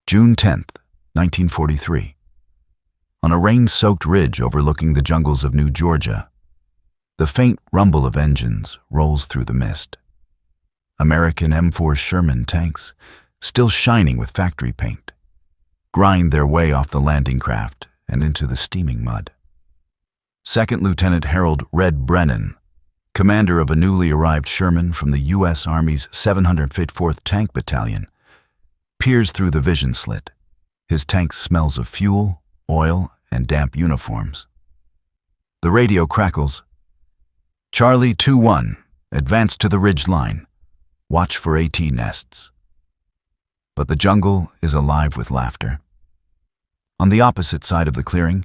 June 10, 1943. On a rain-soaked ridge overlooking the jungles of New Georgia, the faint rumble of engines rolls through the mist. American M4 Sherman tanks, still shining with factory paint, grind their way off the landing craft and into the steaming mud. Second Lieutenant Harold "Red" Brennan, commander of a newly arrived Sherman from the U.S. Army's 754th Tank Battalion, peers through the vision slit. His tank smells of fuel, oil, and damp uniforms. The radio crackles. Charlie 2-1, advance to the ridge line. Watch for AT nests. But the jungle is alive with laughter. On the opposite side of the clearing,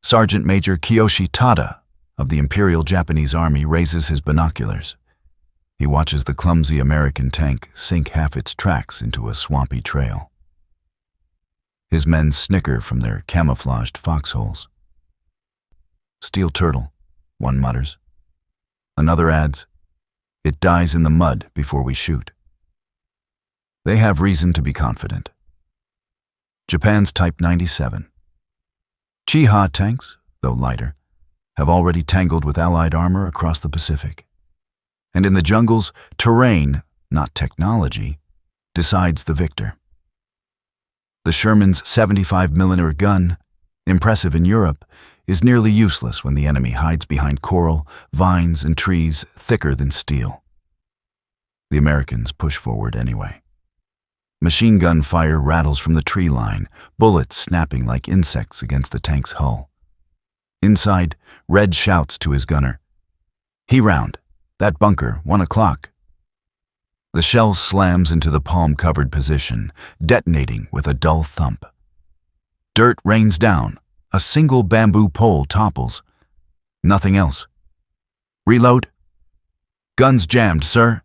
Sergeant Major Kiyoshi Tada of the Imperial Japanese Army raises his binoculars. He watches the clumsy American tank sink half its tracks into a swampy trail. His men snicker from their camouflaged foxholes. "Steel turtle," one mutters. Another adds, "It dies in the mud before we shoot." They have reason to be confident. Japan's Type 97. Chiha tanks, though lighter, have already tangled with Allied armor across the Pacific. And in the jungles, terrain, not technology, decides the victor. The Sherman's 75mm gun, impressive in Europe, is nearly useless when the enemy hides behind coral, vines, and trees thicker than steel. The Americans push forward anyway. Machine gun fire rattles from the tree line, bullets snapping like insects against the tank's hull. Inside, Red shouts to his gunner, "He round. That bunker, 1 o'clock." The shell slams into the palm-covered position, detonating with a dull thump. Dirt rains down. A single bamboo pole topples. Nothing else. "Reload." "Guns jammed, sir."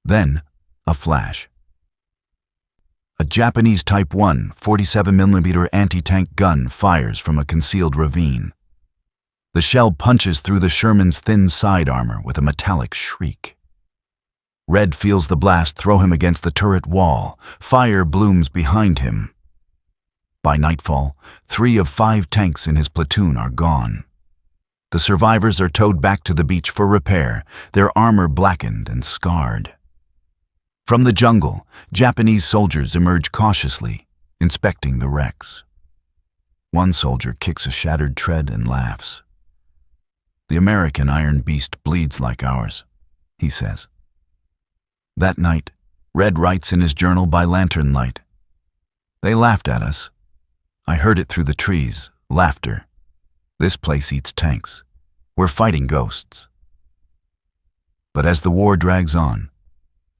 Then, a flash. A Japanese Type 1 47mm anti-tank gun fires from a concealed ravine. The shell punches through the Sherman's thin side armor with a metallic shriek. Red feels the blast throw him against the turret wall. Fire blooms behind him. By nightfall, 3 of 5 tanks in his platoon are gone. The survivors are towed back to the beach for repair, their armor blackened and scarred. From the jungle, Japanese soldiers emerge cautiously, inspecting the wrecks. One soldier kicks a shattered tread and laughs. "The American Iron Beast bleeds like ours," he says. That night, Red writes in his journal by lantern light, "They laughed at us. I heard it through the trees, laughter. This place eats tanks. We're fighting ghosts." But as the war drags on,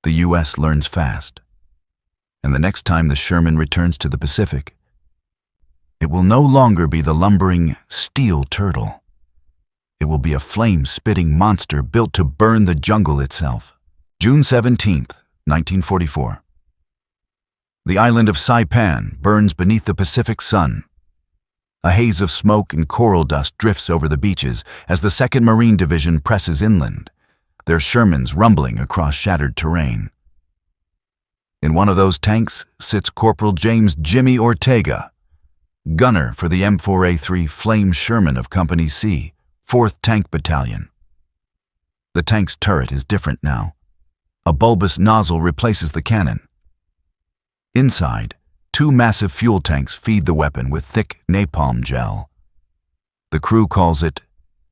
the U.S. learns fast. And the next time the Sherman returns to the Pacific, it will no longer be the lumbering steel turtle. It will be a flame-spitting monster built to burn the jungle itself. June 17, 1944. The island of Saipan burns beneath the Pacific sun. A haze of smoke and coral dust drifts over the beaches as the 2nd Marine Division presses inland, their Shermans rumbling across shattered terrain. In one of those tanks sits Corporal James "Jimmy" Ortega, gunner for the M4A3 Flame Sherman of Company C, 4th Tank Battalion. The tank's turret is different now. A bulbous nozzle replaces the cannon. Inside, 2 massive fuel tanks feed the weapon with thick napalm gel. The crew calls it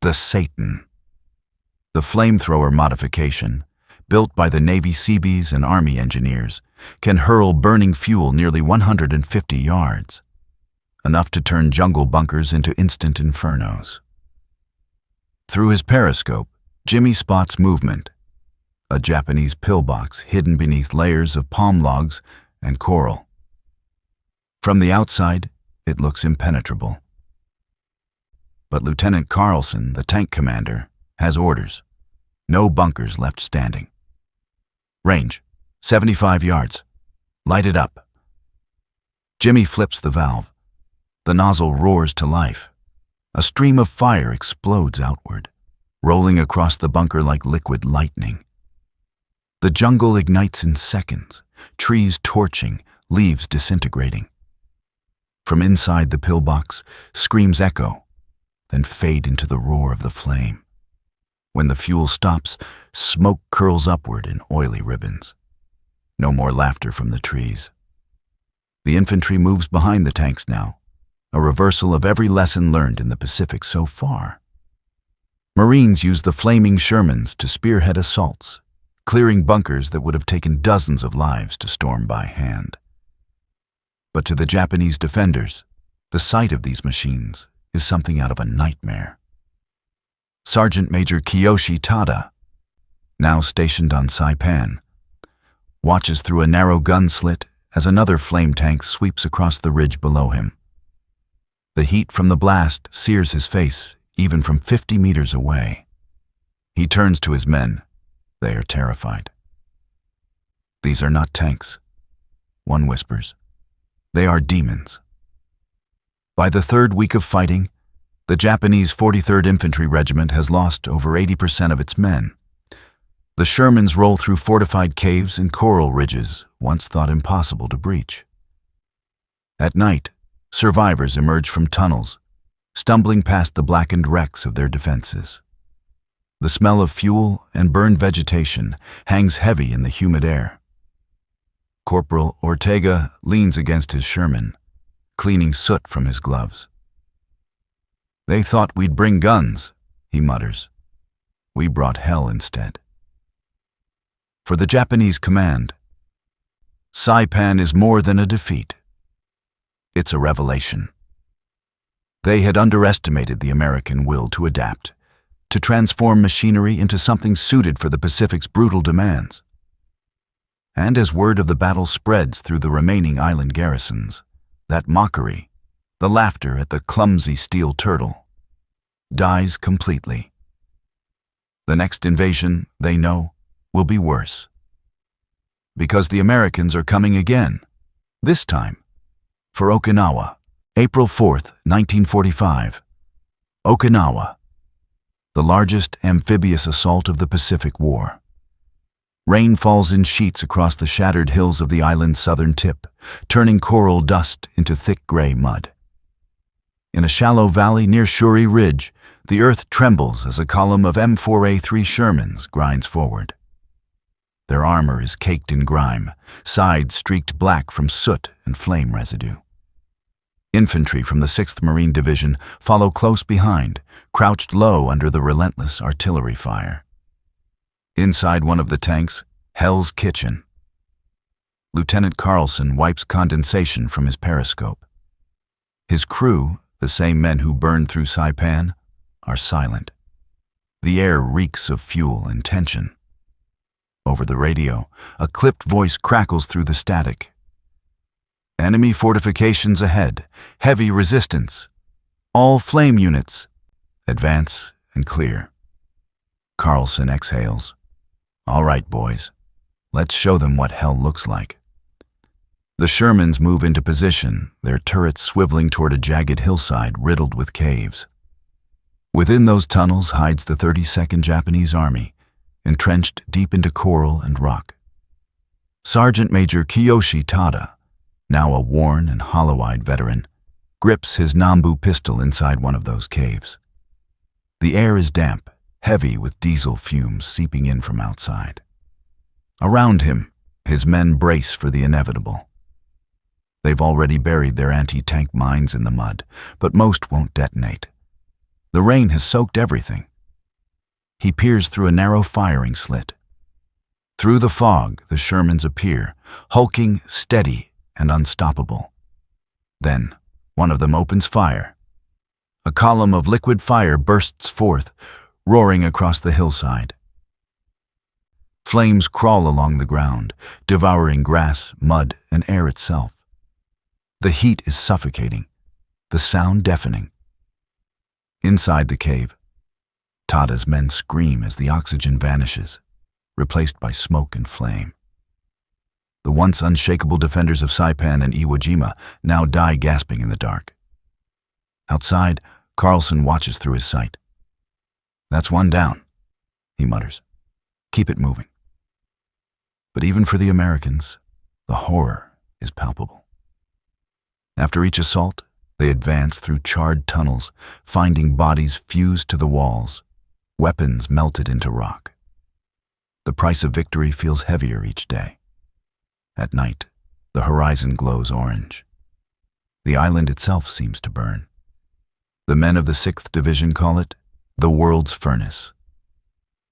the Satan. The flamethrower modification, built by the Navy Seabees and Army engineers, can hurl burning fuel nearly 150 yards, enough to turn jungle bunkers into instant infernos. Through his periscope, Jimmy spots movement, a Japanese pillbox hidden beneath layers of palm logs and coral. From the outside, it looks impenetrable. But Lieutenant Carlson, the tank commander, has orders. No bunkers left standing. Range, 75 yards. Light it up. Jimmy flips the valve. The nozzle roars to life. A stream of fire explodes outward, rolling across the bunker like liquid lightning. The jungle ignites in seconds, trees torching, leaves disintegrating. From inside the pillbox, screams echo, then fade into the roar of the flame. When the fuel stops, smoke curls upward in oily ribbons. No more laughter from the trees. The infantry moves behind the tanks now, a reversal of every lesson learned in the Pacific so far. Marines use the flaming Shermans to spearhead assaults, clearing bunkers that would have taken dozens of lives to storm by hand. But to the Japanese defenders, the sight of these machines is something out of a nightmare. Sergeant Major Kiyoshi Tada, now stationed on Saipan, watches through a narrow gun slit as another flame tank sweeps across the ridge below him. The heat from the blast sears his face even from 50 meters away. He turns to his men. They are terrified. "These are not tanks," one whispers. "They are demons." By the third week of fighting, the Japanese 43rd Infantry Regiment has lost over 80% of its men. The Shermans roll through fortified caves and coral ridges once thought impossible to breach. At night, survivors emerge from tunnels, stumbling past the blackened wrecks of their defenses. The smell of fuel and burned vegetation hangs heavy in the humid air. Corporal Ortega leans against his Sherman, cleaning soot from his gloves. "They thought we'd bring guns," he mutters. "We brought hell instead." For the Japanese command, Saipan is more than a defeat. It's a revelation. They had underestimated the American will to adapt, to transform machinery into something suited for the Pacific's brutal demands. And as word of the battle spreads through the remaining island garrisons, that mockery, the laughter at the clumsy steel turtle, dies completely. The next invasion, they know, will be worse. Because the Americans are coming again, this time for Okinawa, April 4th, 1945. Okinawa, the largest amphibious assault of the Pacific War. Rain falls in sheets across the shattered hills of the island's southern tip, turning coral dust into thick gray mud. In a shallow valley near Shuri Ridge, the earth trembles as a column of M4A3 Shermans grinds forward. Their armor is caked in grime, sides streaked black from soot and flame residue. Infantry from the 6th Marine Division follow close behind, crouched low under the relentless artillery fire. Inside one of the tanks, Hell's Kitchen. Lieutenant Carlson wipes condensation from his periscope. His crew, the same men who burned through Saipan, are silent. The air reeks of fuel and tension. Over the radio, a clipped voice crackles through the static. "Enemy fortifications ahead. Heavy resistance. All flame units. Advance and clear." Carlson exhales. "All right, boys. Let's show them what hell looks like." The Shermans move into position, their turrets swiveling toward a jagged hillside riddled with caves. Within those tunnels hides the 32nd Japanese Army, entrenched deep into coral and rock. Sergeant Major Kiyoshi Tada, now a worn and hollow-eyed veteran, grips his Nambu pistol inside one of those caves. The air is damp, heavy with diesel fumes seeping in from outside. Around him, his men brace for the inevitable. They've already buried their anti-tank mines in the mud, but most won't detonate. The rain has soaked everything. He peers through a narrow firing slit. Through the fog, the Shermans appear, hulking, steady, and unstoppable. Then, one of them opens fire. A column of liquid fire bursts forth, roaring across the hillside. Flames crawl along the ground, devouring grass, mud, and air itself. The heat is suffocating, the sound deafening. Inside the cave, Tada's men scream as the oxygen vanishes, replaced by smoke and flame. The once unshakable defenders of Saipan and Iwo Jima now die gasping in the dark. Outside, Carlson watches through his sight. "That's one down," he mutters. "Keep it moving." But even for the Americans, the horror is palpable. After each assault, they advance through charred tunnels, finding bodies fused to the walls, weapons melted into rock. The price of victory feels heavier each day. At night, the horizon glows orange. The island itself seems to burn. The men of the 6th Division call it the world's furnace.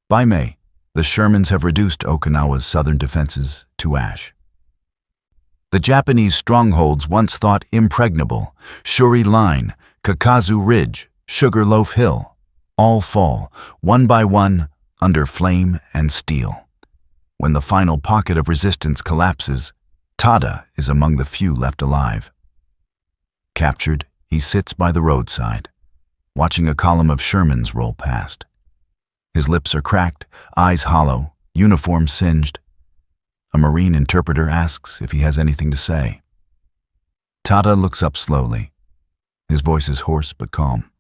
By May, the Shermans have reduced Okinawa's southern defenses to ash. The Japanese strongholds once thought impregnable, Shuri Line, Kakazu Ridge, Sugarloaf Hill, all fall, one by one, under flame and steel. When the final pocket of resistance collapses, Tada is among the few left alive. Captured, he sits by the roadside, watching a column of Shermans roll past. His lips are cracked, eyes hollow, uniform singed. A Marine interpreter asks if he has anything to say. Tada looks up slowly. His voice is hoarse but calm.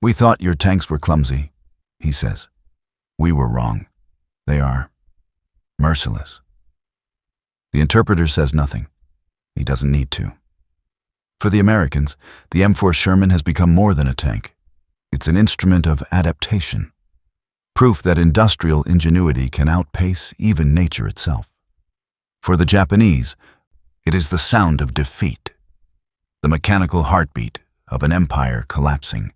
"We thought your tanks were clumsy," he says. "We were wrong. They are merciless." The interpreter says nothing. He doesn't need to. For the Americans, the M4 Sherman has become more than a tank. It's an instrument of adaptation. Proof that industrial ingenuity can outpace even nature itself. For the Japanese, it is the sound of defeat, the mechanical heartbeat of an empire collapsing.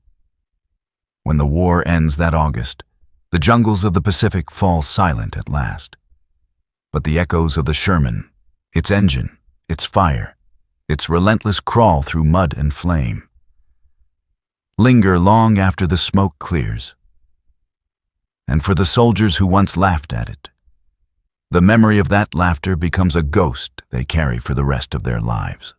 When the war ends that August, the jungles of the Pacific fall silent at last. But the echoes of the Sherman, its engine, its fire, its relentless crawl through mud and flame, linger long after the smoke clears. And for the soldiers who once laughed at it, the memory of that laughter becomes a ghost they carry for the rest of their lives.